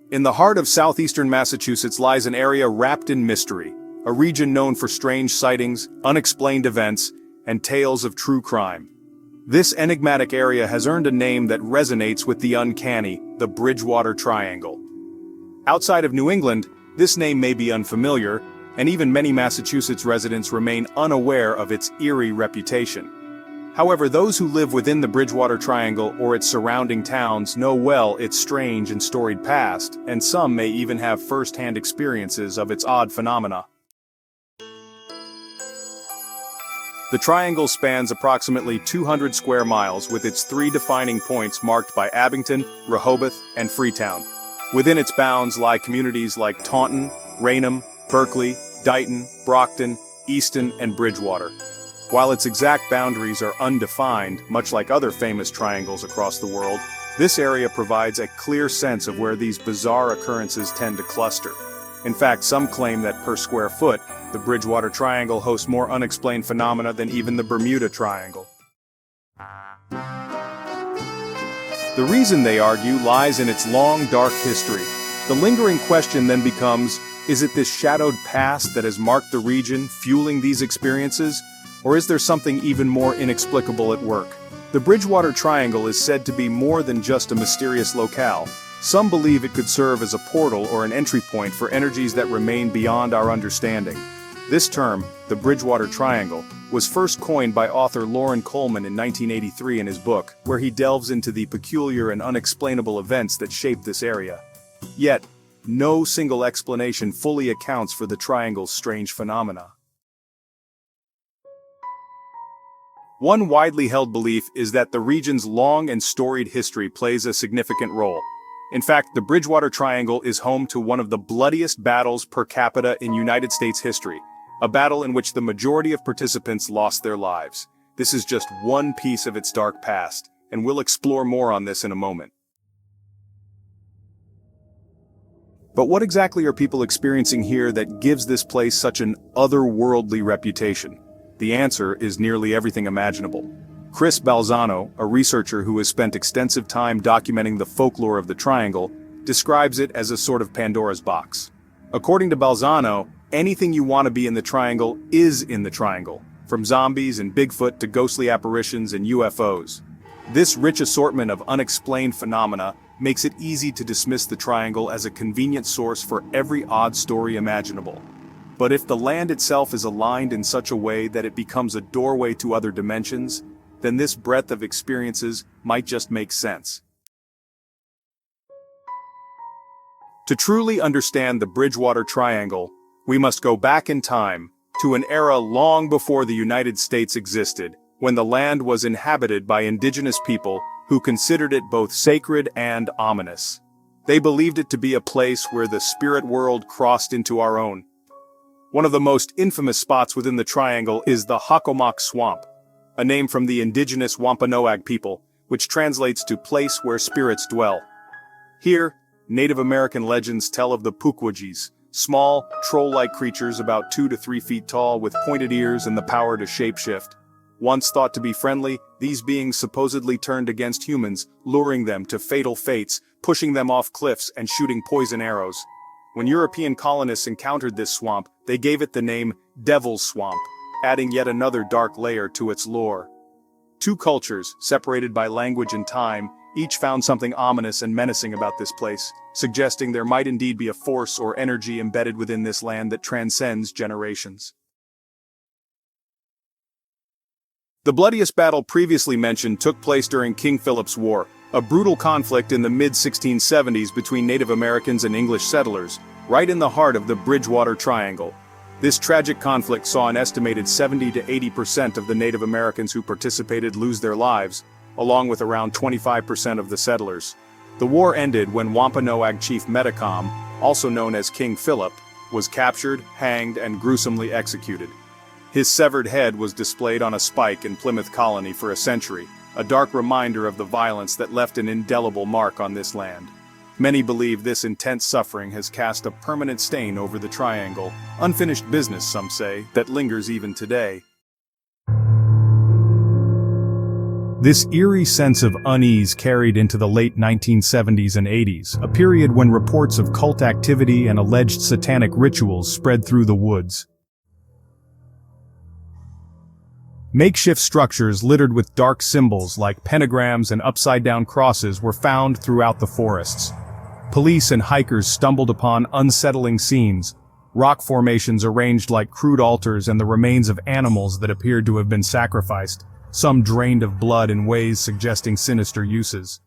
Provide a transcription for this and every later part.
In the heart of southeastern Massachusetts lies an area wrapped in mystery, a region known for strange sightings, unexplained events, and tales of true crime. This enigmatic area has earned a name that resonates with the uncanny, the Bridgewater Triangle. Outside of New England, this name may be unfamiliar, and even many Massachusetts residents remain unaware of its eerie reputation. However, those who live within the Bridgewater Triangle or its surrounding towns know well its strange and storied past, and some may even have first-hand experiences of its odd phenomena. The triangle spans approximately 200 square miles with its three defining points marked by Abington, Rehoboth, and Freetown. Within its bounds lie communities like Taunton, Raynham, Berkeley, Dighton, Brockton, Easton, and Bridgewater. While its exact boundaries are undefined, much like other famous triangles across the world, this area provides a clear sense of where these bizarre occurrences tend to cluster. In fact, some claim that per square foot, the Bridgewater Triangle hosts more unexplained phenomena than even the Bermuda Triangle. The reason, they argue, lies in its long, dark history. The lingering question then becomes, is it this shadowed past that has marked the region, fueling these experiences? Or is there something even more inexplicable at work? The Bridgewater Triangle is said to be more than just a mysterious locale. Some believe it could serve as a portal or an entry point for energies that remain beyond our understanding. This term, the Bridgewater Triangle, was first coined by author Loren Coleman in 1983 in his book, where he delves into the peculiar and unexplainable events that shape this area. Yet, no single explanation fully accounts for the triangle's strange phenomena. One widely held belief is that the region's long and storied history plays a significant role. In fact, the Bridgewater Triangle is home to one of the bloodiest battles per capita in United States history, a battle in which the majority of participants lost their lives. This is just one piece of its dark past, and we'll explore more on this in a moment. But what exactly are people experiencing here that gives this place such an otherworldly reputation? The answer is nearly everything imaginable. Chris Balzano, a researcher who has spent extensive time documenting the folklore of the triangle, describes it as a sort of Pandora's box. According to Balzano, anything you want to be in the triangle is in the triangle, from zombies and Bigfoot to ghostly apparitions and UFOs. This rich assortment of unexplained phenomena makes it easy to dismiss the triangle as a convenient source for every odd story imaginable. But if the land itself is aligned in such a way that it becomes a doorway to other dimensions, then this breadth of experiences might just make sense. To truly understand the Bridgewater Triangle, we must go back in time, to an era long before the United States existed, when the land was inhabited by indigenous people who considered it both sacred and ominous. They believed it to be a place where the spirit world crossed into our own. One of the most infamous spots within the triangle is the Hockomock Swamp, a name from the indigenous Wampanoag people, which translates to place where spirits dwell. Here, Native American legends tell of the Pukwudgies, small, troll-like creatures about 2 to 3 feet tall with pointed ears and the power to shapeshift. Once thought to be friendly, these beings supposedly turned against humans, luring them to fatal fates, pushing them off cliffs and shooting poison arrows. When European colonists encountered this swamp, they gave it the name Devil's Swamp, adding yet another dark layer to its lore. Two cultures, separated by language and time, each found something ominous and menacing about this place, suggesting there might indeed be a force or energy embedded within this land that transcends generations. The bloodiest battle previously mentioned took place during King Philip's War, a brutal conflict in the mid-1670s between Native Americans and English settlers, right in the heart of the Bridgewater Triangle. This tragic conflict saw an estimated 70 to 80% of the Native Americans who participated lose their lives, along with around 25% of the settlers. The war ended when Wampanoag chief Metacom, also known as King Philip, was captured, hanged, and gruesomely executed. His severed head was displayed on a spike in Plymouth Colony for a century, a dark reminder of the violence that left an indelible mark on this land. Many believe this intense suffering has cast a permanent stain over the triangle, unfinished business, some say, that lingers even today. This eerie sense of unease carried into the late 1970s and 80s, a period when reports of cult activity and alleged satanic rituals spread through the woods. Makeshift structures littered with dark symbols like pentagrams and upside-down crosses were found throughout the forests. Police and hikers stumbled upon unsettling scenes, rock formations arranged like crude altars and the remains of animals that appeared to have been sacrificed, some drained of blood in ways suggesting sinister uses.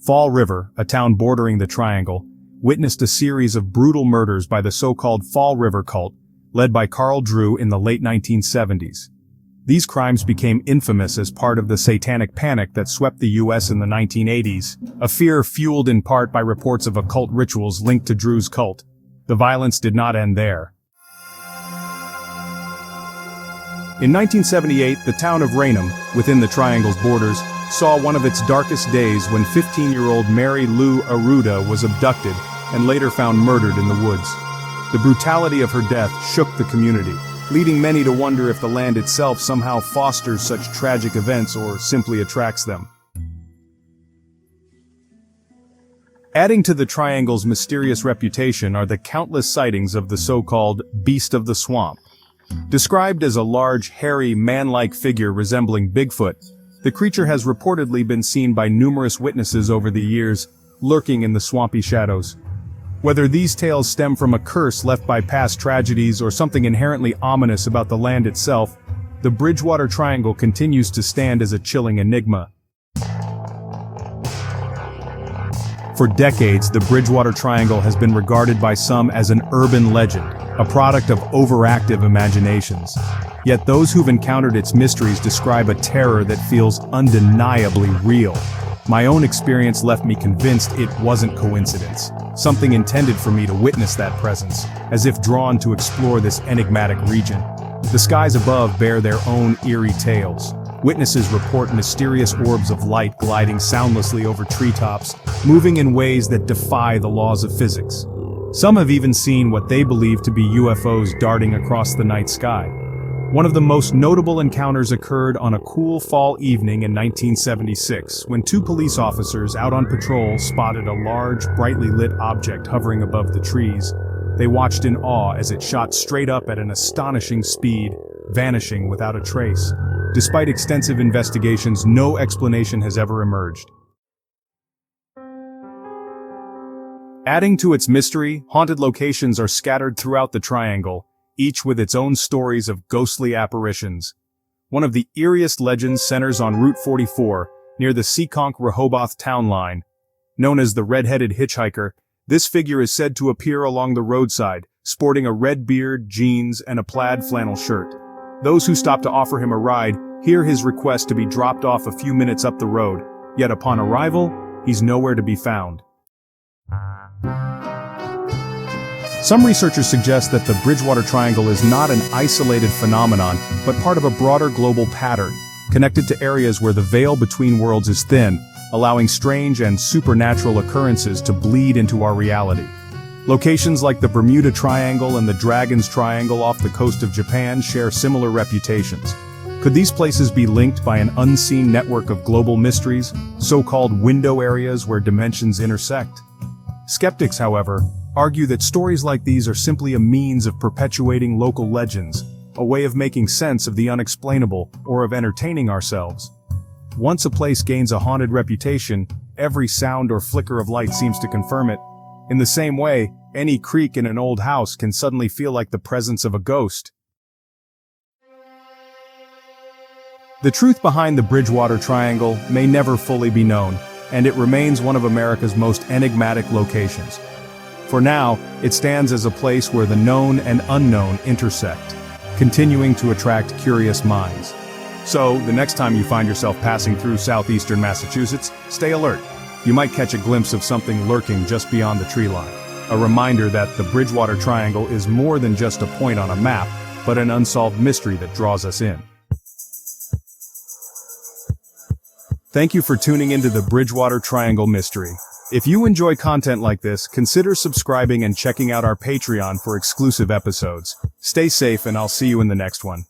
Fall River, a town bordering the Triangle, witnessed a series of brutal murders by the so-called Fall River cult, led by Carl Drew in the late 1970s. These crimes became infamous as part of the satanic panic that swept the U.S. in the 1980s, a fear fueled in part by reports of occult rituals linked to Drew's cult. The violence did not end there. In 1978, the town of Raynham, within the Triangle's borders, saw one of its darkest days when 15-year-old Mary Lou Aruda was abducted and later found murdered in the woods. The brutality of her death shook the community, leading many to wonder if the land itself somehow fosters such tragic events or simply attracts them. Adding to the Triangle's mysterious reputation are the countless sightings of the so-called Beast of the Swamp. Described as a large, hairy, man-like figure resembling Bigfoot, the creature has reportedly been seen by numerous witnesses over the years, lurking in the swampy shadows. Whether these tales stem from a curse left by past tragedies or something inherently ominous about the land itself, the Bridgewater Triangle continues to stand as a chilling enigma. For decades, the Bridgewater Triangle has been regarded by some as an urban legend, a product of overactive imaginations. Yet those who've encountered its mysteries describe a terror that feels undeniably real. My own experience left me convinced it wasn't coincidence, something intended for me to witness that presence, as if drawn to explore this enigmatic region. The skies above bear their own eerie tales. Witnesses report mysterious orbs of light gliding soundlessly over treetops, moving in ways that defy the laws of physics. Some have even seen what they believe to be UFOs darting across the night sky. One of the most notable encounters occurred on a cool fall evening in 1976, when two police officers out on patrol spotted a large, brightly lit object hovering above the trees. They watched in awe as it shot straight up at an astonishing speed, vanishing without a trace. Despite extensive investigations, no explanation has ever emerged. Adding to its mystery, haunted locations are scattered throughout the Triangle, each with its own stories of ghostly apparitions. One of the eeriest legends centers on Route 44, near the Seekonk-Rehoboth town line. Known as the red-headed hitchhiker, this figure is said to appear along the roadside, sporting a red beard, jeans, and a plaid flannel shirt. Those who stop to offer him a ride hear his request to be dropped off a few minutes up the road, yet upon arrival, he's nowhere to be found. Some researchers suggest that the Bridgewater Triangle is not an isolated phenomenon, but part of a broader global pattern, connected to areas where the veil between worlds is thin, allowing strange and supernatural occurrences to bleed into our reality. Locations like the Bermuda Triangle and the Dragon's Triangle off the coast of Japan share similar reputations. Could these places be linked by an unseen network of global mysteries, so-called window areas where dimensions intersect? Skeptics, however, argue that stories like these are simply a means of perpetuating local legends, a way of making sense of the unexplainable or of entertaining ourselves. Once a place gains a haunted reputation, every sound or flicker of light seems to confirm it. In the same way, any creak in an old house can suddenly feel like the presence of a ghost. The truth behind the Bridgewater Triangle may never fully be known, and it remains one of America's most enigmatic locations. For now, it stands as a place where the known and unknown intersect, continuing to attract curious minds. So, the next time you find yourself passing through southeastern Massachusetts, stay alert. You might catch a glimpse of something lurking just beyond the tree line. A reminder that the Bridgewater Triangle is more than just a point on a map, but an unsolved mystery that draws us in. Thank you for tuning into the Bridgewater Triangle Mystery. If you enjoy content like this, consider subscribing and checking out our Patreon for exclusive episodes. Stay safe, and I'll see you in the next one.